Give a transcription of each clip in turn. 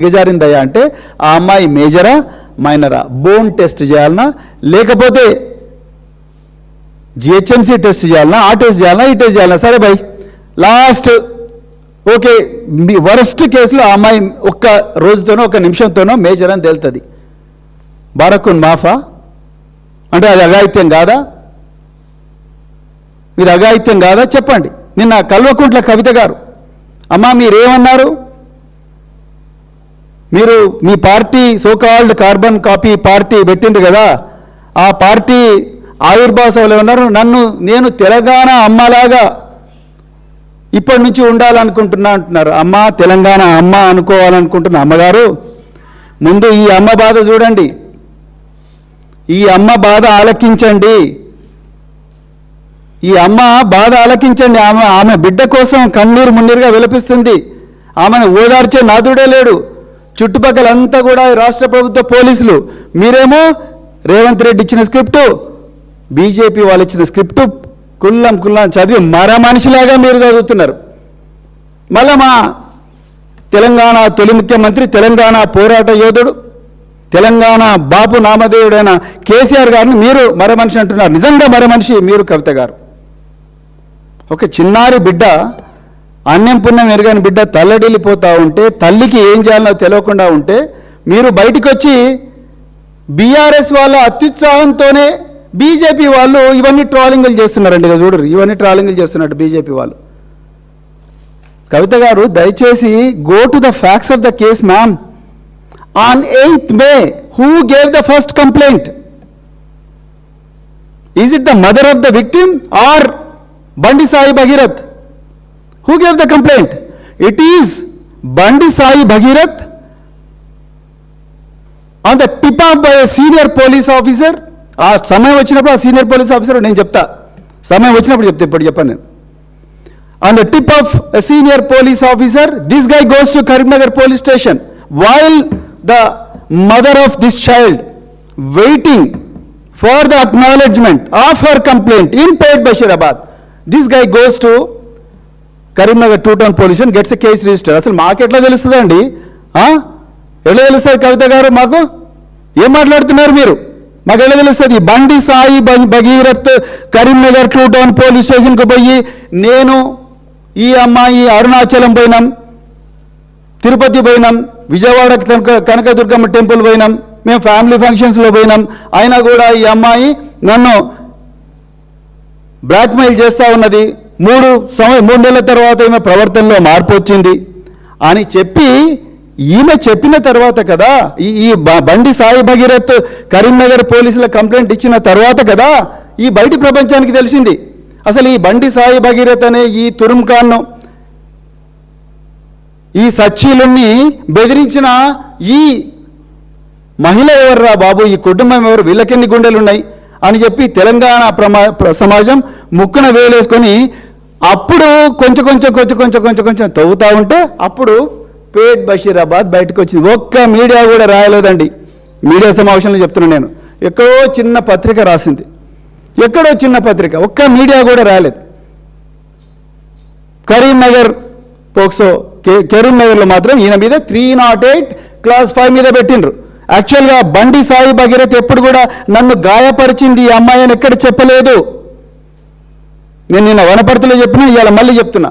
దిగజారిందయ్యా అంటే ఆ అమ్మాయి మేజరా మైనరా, బోన్ టెస్ట్ చేయాలన్నా లేకపోతే జిహెచ్ఎంసీ టెస్ట్ చేయాలన్నా, ఆ టెస్ట్ చేయాలన్నా, ఈ టెస్ట్ చేయాలన్నా, సరే by last okay me worst కేసులో ఆ అమ్మాయి ఒక్క రోజుతోనో ఒక నిమిషంతోనో మేజర్ అని తేలుతుంది. బారకున్ మాఫా అంటే అది అఘాయిత్యం కాదా? ఇది అఘాయిత్యం కాదా చెప్పండి. నిన్న కల్వకుంట్ల కవిత గారు అమ్మా మీరేమన్నారు, మీరు మీ party so called carbon copy party పెట్టిండ్రు కదా, ఆ పార్టీ ఆవిర్భావ సభలో ఉన్నారు, నేను తెలంగాణ అమ్మలాగా ఇప్పటి నుంచి ఉండాలనుకుంటున్నా అంటున్నారు. అమ్మ తెలంగాణ అమ్మ అనుకోవాలనుకుంటున్న అమ్మగారు ముందు ఈ అమ్మ బాధ చూడండి, ఈ అమ్మ బాధ ఆలకించండి, ఈ అమ్మ బాధ ఆలకించండి. ఆమె బిడ్డ కోసం కన్నీరు మున్నీరుగా విలపిస్తుంది. ఆమెను ఓదార్చే నాదుడే లేడు. చుట్టుపక్కలంతా కూడా రాష్ట్ర ప్రభుత్వ పోలీసులు, మీరేమో రేవంత్ రెడ్డి ఇచ్చిన స్క్రిప్టు, బీజేపీ వాళ్ళు ఇచ్చిన స్క్రిప్టు కుల్లం చదివి మర మనిషిలాగా మీరు చదువుతున్నారు. మళ్ళా మా తెలంగాణ తొలి ముఖ్యమంత్రి, తెలంగాణ పోరాట యోధుడు, తెలంగాణ బాపు నామధేయుడైన కేసీఆర్ గారిని మీరు మర మనిషి అంటున్నారు. నిజంగా మర మనిషి మీరు కవిత గారు. ఒక చిన్నారి బిడ్డ, అన్నం పుణ్యం ఎరగని బిడ్డ తల్లడిల్లిపోతూ ఉంటే, తల్లికి ఏం చేయాలో తెలియకుండా ఉంటే, మీరు బయటికి వచ్చి బీఆర్ఎస్ వాళ్ళ అత్యుత్సాహంతోనే బీజేపీ వాళ్ళు ఇవన్నీ ట్రాలింగులు చేస్తున్నారండి. ఇక చూడరు, ఇవన్నీ ట్రాలింగులు చేస్తున్నట్టు బీజేపీ వాళ్ళు. కవిత గారు దయచేసి go to the facts of the case ma'am. On 8th May who gave the first complaint? Is it the mother of the victim or Bandi Sai Bhagirath? Who gave the complaint? It is Bandi Sai Bhagirath on the tip of by a senior police officer. ఆ సమయం వచ్చినప్పుడు ఆ senior police officer నేను చెప్తా, సమయం వచ్చినప్పుడు చెప్తా, ఇప్పుడు చెప్పాను నేను. On the tip of a senior police officer, this guy goes to Karimnagar police station while the mother of this child waiting for the acknowledgement of her complaint in Pet Bashirabad. This guy goes to Karimnagar two-town police station, gets a case registered. అసలు మాకు ఎట్లా తెలుస్తుందండి? ఎట్లా తెలుస్తుంది కవిత గారు? మాకు ఏం మాట్లాడుతున్నారు మీరు? మాకు ఎలా తెలుస్తుంది? బండి సాయి భగీరథ్ కరీంనగర్ టూ-టౌన్ పోలీస్ స్టేషన్కి పోయి, నేను ఈ అమ్మాయి అరుణాచలం పోయినాం, తిరుపతి పోయినాం, విజయవాడ కనకదుర్గమ్మ టెంపుల్ పోయినాం, మేము ఫ్యామిలీ ఫంక్షన్స్లో పోయినాం, అయినా కూడా ఈ అమ్మాయి నన్ను బ్లాక్మెయిల్ చేస్తూ ఉన్నది, 3 నెలల తర్వాత ఈమె ప్రవర్తనలో మార్పు వచ్చింది అని చెప్పి, ఈమె చెప్పిన తర్వాత కదా, ఈ బండి సాయి భగీరథ్ కరీంనగర్ పోలీసుల కంప్లైంట్ ఇచ్చిన తర్వాత కదా ఈ బయటి ప్రపంచానికి తెలిసింది. అసలు ఈ బండి సాయి భగీరథ్ అనే ఈ తురుంఖాన్ను, ఈ సచ్చీలుని బెదిరించిన ఈ మహిళ ఎవర్రా బాబు, ఈ కుటుంబం ఎవరు, వీళ్ళకెన్ని గుండెలున్నాయి అని చెప్పి తెలంగాణ సమాజం ముక్కున వేలేసుకొని అప్పుడు కొంచెం తవ్వుతూ ఉంటే అప్పుడు పేట్ బషీరాబాద్ బయటకు వచ్చింది. ఒక్క మీడియా కూడా రాయలేదండి. మీడియా సమావేశంలో చెప్తున్నాను నేను. ఎక్కడో చిన్న పత్రిక రాసింది, ఎక్కడో చిన్న పత్రిక, ఒక్క మీడియా కూడా రాలేదు. కరీంనగర్ పోక్సో కరీంనగర్లో మాత్రం ఈయన మీద 308 Class 5 మీద పెట్టిండ్రు. యాక్చువల్గా బండి సాయి భగీరథ్ ఎప్పుడు కూడా నన్ను గాయపరిచింది ఈ అమ్మాయి అని ఎక్కడ చెప్పలేదు. నేను నిన్న వనపర్తిలో చెప్పినా, ఇవాళ మళ్ళీ చెప్తున్నా.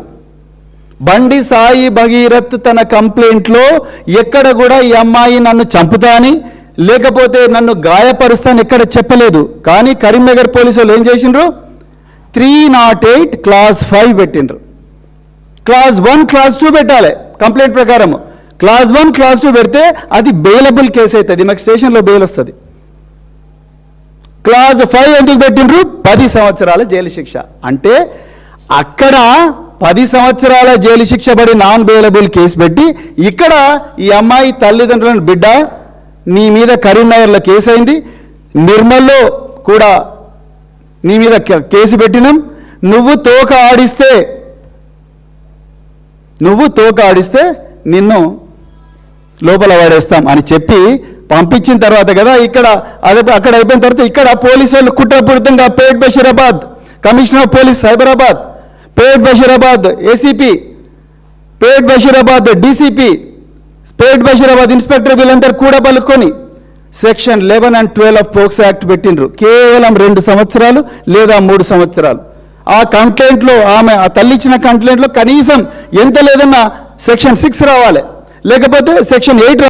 బండి సాయి భగీరథ్ తన కంప్లైంట్లో ఎక్కడ కూడా ఈ అమ్మాయి నన్ను చంపుతా అని లేకపోతే నన్ను గాయపరుస్తాను ఎక్కడ చెప్పలేదు. కానీ కరీంనగర్ పోలీసులు ఏం చేసిండ్రు? 308 Class 5 పెట్టిండ్రు. Class 1 Class 2 పెట్టాలి కంప్లైంట్ ప్రకారం. Class 1 Class 2 పెడితే అది బెయిలబుల్ కేసు అవుతుంది, మాకు స్టేషన్లో బెయిల్ వస్తుంది. Class 5 ఎందుకు పెట్టిండ్రు? 10 సంవత్సరాల జైలు శిక్ష. అంటే అక్కడ 10 సంవత్సరాల జైలు శిక్ష పడి నాన్ బెయిలబుల్ కేసు పెట్టి, ఇక్కడ ఈ అమ్మాయి తల్లిదండ్రులను, బిడ్డ నీ మీద కరీంనగర్లో కేసు అయింది, నిర్మల్లో కూడా నీ మీద కేసు పెట్టినాం, నువ్వు తోక ఆడిస్తే నిన్ను లోపల వాడేస్తాం అని చెప్పి పంపించిన తర్వాత కదా ఇక్కడ అక్కడ అయిపోయిన తర్వాత ఇక్కడ పోలీసు వాళ్ళు కుట్రపూరితంగా Pet Basheerabad commissioner of police Cyberabad, Pet Basheerabad ACP, Pet Basheerabad DCP, Pet Basheerabad inspector వీళ్ళందరూ కూడా పలుకొని section 11 and 12 of POCSO act పెట్టిండ్రు. కేవలం 2 సంవత్సరాలు లేదా 3 సంవత్సరాలు. ఆ కంప్లైంట్లో ఆ తల్లి ఇచ్చిన కంప్లైంట్లో కనీసం ఎంత లేదన్నా సెక్షన్ 6 రావాలి, లేకపోతే సెక్షన్ 8